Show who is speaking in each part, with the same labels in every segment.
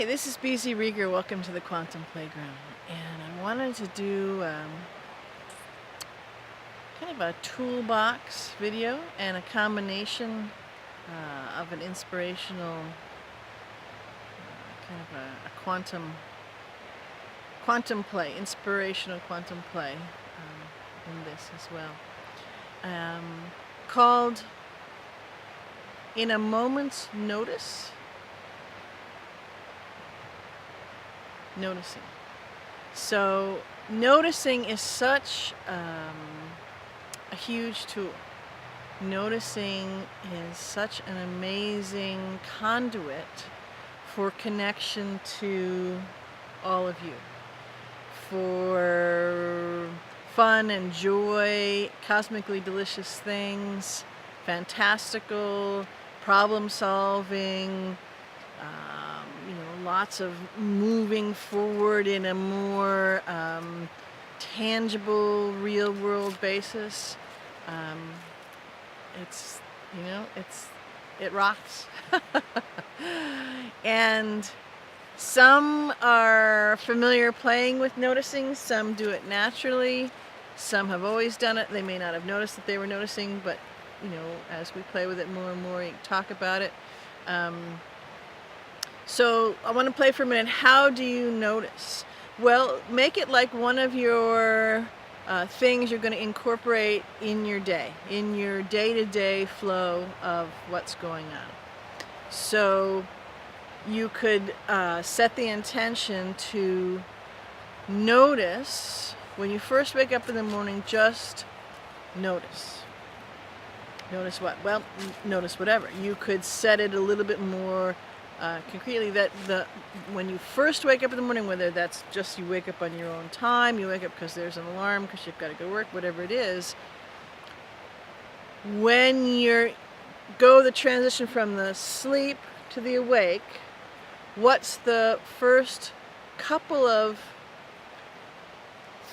Speaker 1: Hey, this is BZ Rieger. Welcome to the Quantum Playground. And I wanted to do kind of a toolbox video and a combination of an inspirational kind of a quantum play, inspirational quantum play in this as well. Called In a Moment's Notice. Noticing. So noticing is such a huge tool. Noticing is such an amazing conduit for connection to all of you, for fun and joy, cosmically delicious things, fantastical problem solving, lots of moving forward in a more tangible, real-world basis. It rocks. And some are familiar playing with noticing, some do it naturally, some have always done it. They may not have noticed that they were noticing, but as we play with it more and more, you can talk about it. So I want to play for a minute. How do you notice? Well, make it like one of your things you're going to incorporate in your day, in your day-to-day flow of what's going on. So you could set the intention to notice when you first wake up in the morning. Just notice. Notice what? Well, notice whatever. You could set it a little bit more concretely, that when you first wake up in the morning, whether that's just you wake up on your own time, you wake up because there's an alarm, because you've got to go to work, whatever it is, when you go the transition from the sleep to the awake, what's the first couple of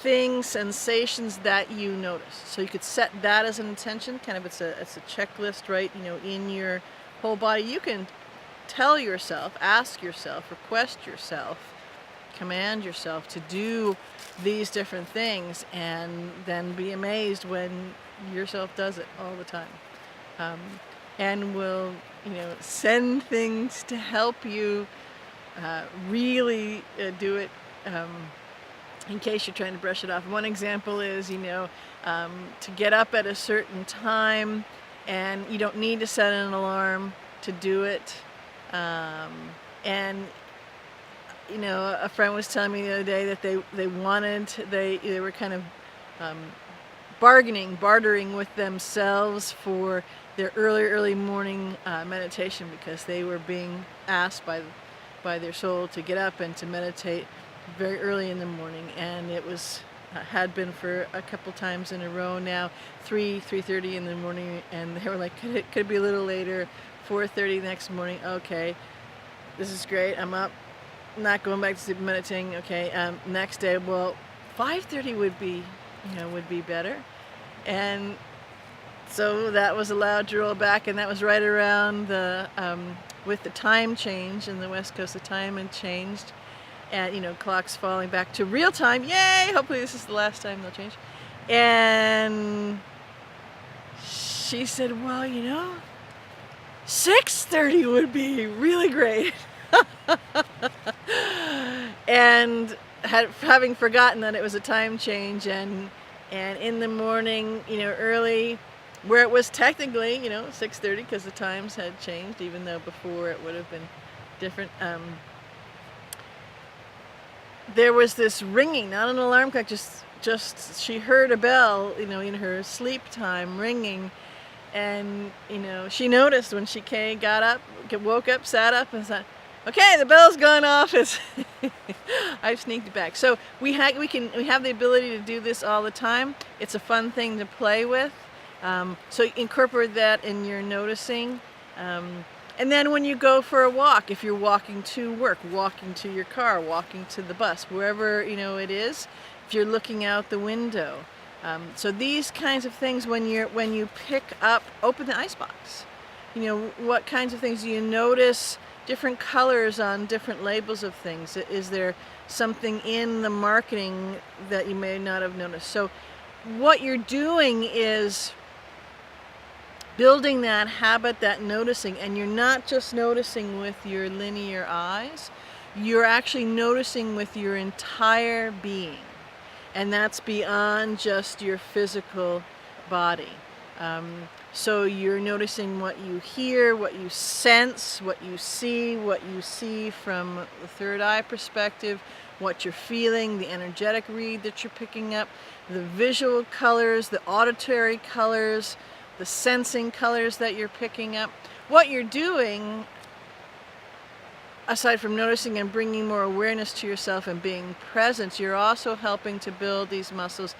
Speaker 1: things, sensations that you notice? So you could set that as an intention, kind of it's a checklist, right? In your whole body. You can tell yourself, ask yourself, request yourself, command yourself to do these different things, and then be amazed when yourself does it all the time. And will send things to help you really do it, in case you're trying to brush it off. One example is to get up at a certain time, and you don't need to set an alarm to do it. And a friend was telling me the other day that they were kind of bartering with themselves for their early morning meditation, because they were being asked by their soul to get up and to meditate very early in the morning, and it was had been for a couple times in a row now, 3:30 in the morning, and they were like, could it be a little later? 4:30 next morning. Okay, this is great. I'm up, not going back to sleep, meditating. Okay, next day, well, 5:30 would be better, and so that was allowed to roll back, and that was right around the with the time change in the West Coast. The time had changed, and clocks falling back to real time. Yay! Hopefully this is the last time they'll change. And she said, well, 6:30 would be really great. And having forgotten that it was a time change, and in the morning, early, where it was technically 6:30, because the times had changed, even though before it would have been different. There was this ringing, not an alarm clock, just she heard a bell, in her sleep time, ringing. And she noticed when she got up, woke up, sat up, and thought, okay, the bell's gone off. I've sneaked it back. So we have the ability to do this all the time. It's a fun thing to play with. So incorporate that in your noticing. And then when you go for a walk, if you're walking to work, walking to your car, walking to the bus, wherever it is, if you're looking out the window. So these kinds of things, when you pick up, open the icebox. What kinds of things do you notice different colors on different labels of things? Is there something in the marketing that you may not have noticed? So what you're doing is building that habit, that noticing, and you're not just noticing with your linear eyes, you're actually noticing with your entire being. And that's beyond just your physical body. So you're noticing what you hear, what you sense, what you see from the third eye perspective, what you're feeling, the energetic read that you're picking up, the visual colors, the auditory colors, the sensing colors that you're picking up. What you're doing, aside from noticing and bringing more awareness to yourself and being present, you're also helping to build these muscles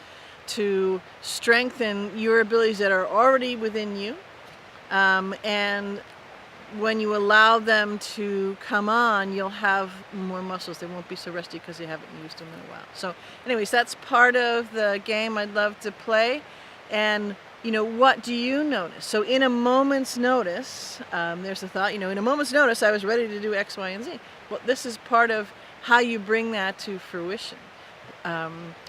Speaker 1: to strengthen your abilities that are already within you. And when you allow them to come on, you'll have more muscles. They won't be so rusty because you haven't used them in a while. So anyways, that's part of the game I'd love to play. And what do you notice? So in a moment's notice, there's a thought, in a moment's notice, I was ready to do X, Y, and Z. Well, this is part of how you bring that to fruition.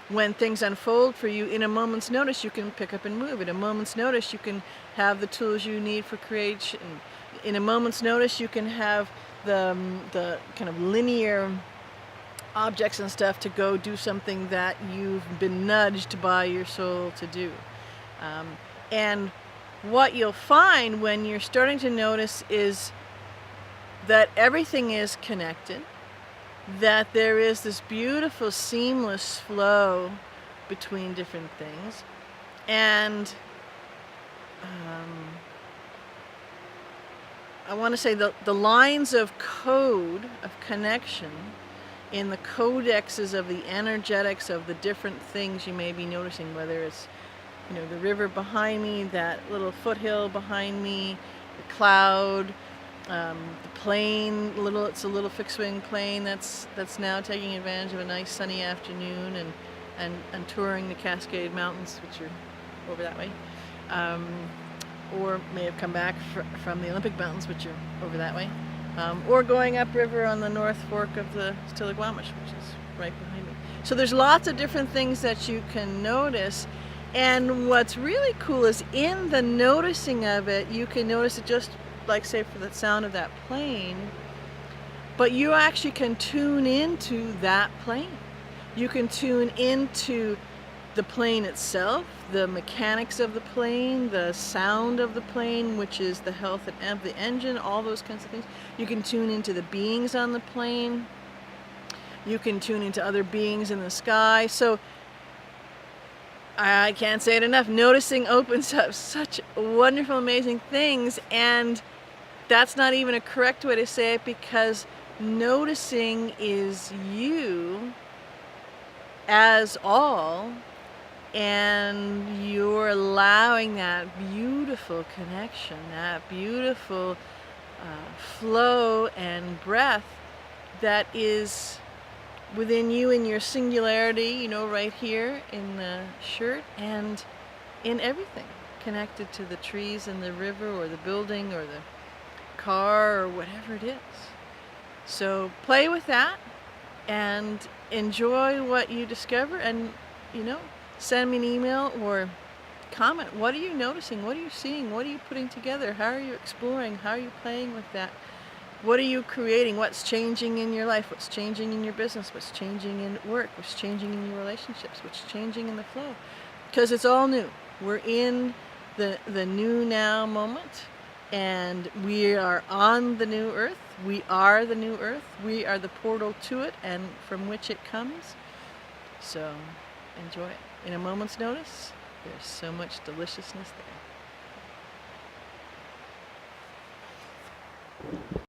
Speaker 1: When things unfold for you, in a moment's notice, you can pick up and move. In a moment's notice, you can have the tools you need for creation. In a moment's notice, you can have the kind of linear objects and stuff to go do something that you've been nudged by your soul to do. And what you'll find when you're starting to notice is that everything is connected, that there is this beautiful seamless flow between different things, and I want to say the lines of code, of connection, in the codexes of the energetics of the different things you may be noticing, whether it's the river behind me, that little foothill behind me, the cloud, the plane, it's a little fixed wing plane that's now taking advantage of a nice sunny afternoon and touring the Cascade Mountains, which are over that way, or may have come back from the Olympic Mountains, which are over that way, or going upriver on the North Fork of the Stillaguamish, which is right behind me. So there's lots of different things that you can notice. And what's really cool is in the noticing of it, you can notice it just like, say, for the sound of that plane, but you actually can tune into that plane. You can tune into the plane itself, the mechanics of the plane, the sound of the plane, which is the health of the engine, all those kinds of things. You can tune into the beings on the plane. You can tune into other beings in the sky. So I can't say it enough. Noticing opens up such wonderful, amazing things, and that's not even a correct way to say it, because noticing is you as all, and you're allowing that beautiful connection, that beautiful flow and breath that is within you in your singularity, right here in the shirt, and in everything connected to the trees and the river or the building or the car or whatever it is. So play with that and enjoy what you discover, and send me an email or comment. What are you noticing? What are you seeing? What are you putting together? How are you exploring? How are you playing with that? What are you creating? What's changing in your life? What's changing in your business? What's changing in work? What's changing in your relationships? What's changing in the flow? Because it's all new. We're in the new now moment, and we are on the new earth. We are the new earth. We are the portal to it and from which it comes. So enjoy it. In a moment's notice, there's so much deliciousness there.